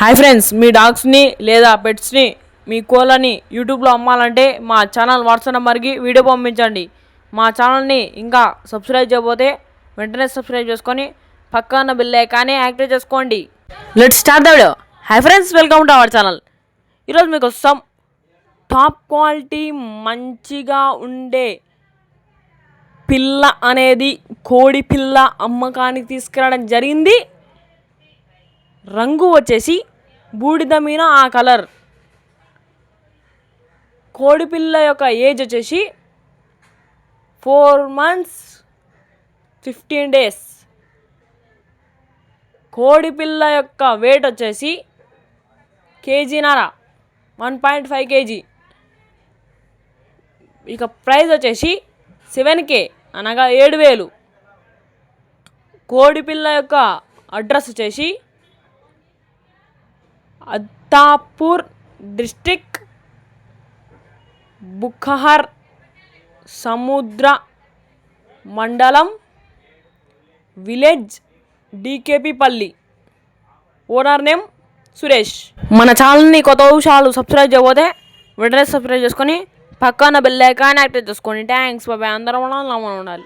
Hi friends, మీ డాగ్స్ని లేదా పెట్స్ని మీ కోళ్ళని యూట్యూబ్లో అమ్మాలంటే మా ఛానల్ వాట్సాప్ నెంబర్కి వీడియో పంపించండి. మా ఛానల్ని ఇంకా సబ్స్క్రైబ్ చేయకపోతే వెంటనే సబ్స్క్రైబ్ చేసుకొని పక్కన బెల్ ఐకాన్ని యాక్టివేట్ చేసుకోండి. Let's start the video. Hi friends, welcome to our channel. ఈరోజు మీకు వస్తాం టాప్ క్వాలిటీ మంచిగా ఉండే పిల్ల అనేది కోడి పిల్ల అమ్మకానికి తీసుకురావడం జరిగింది. రంగు వచ్చేసి బూడిద మీద ఆ కలర్. కోడిపిల్ల యొక్క ఏజ్ వచ్చేసి 4 months 15 days. కోడిపిల్ల యొక్క వెయిట్ వచ్చేసి కేజీన్నర, 1.5 kg. ఇక ప్రైస్ వచ్చేసి 7K అనగా 7,000. కోడిపిల్ల యొక్క అడ్రస్ వచ్చేసి అత్తాపూర్ డిస్ట్రిక్ట్, బుఖహర్ సముద్ర మండలం, విలేజ్ డికేపి పల్లి. Owner name Suresh. మన ఛానల్ని కొత్త విషయాలు సబ్స్క్రైబ్ చేయకపోతే వెంటనే సబ్స్క్రైబ్ చేసుకొని పక్కన బెల్ ఐకాన్ యాక్టివేట్ చేసుకోండి. థ్యాంక్స్ బాబాయ్. అందరం ఉండాలి.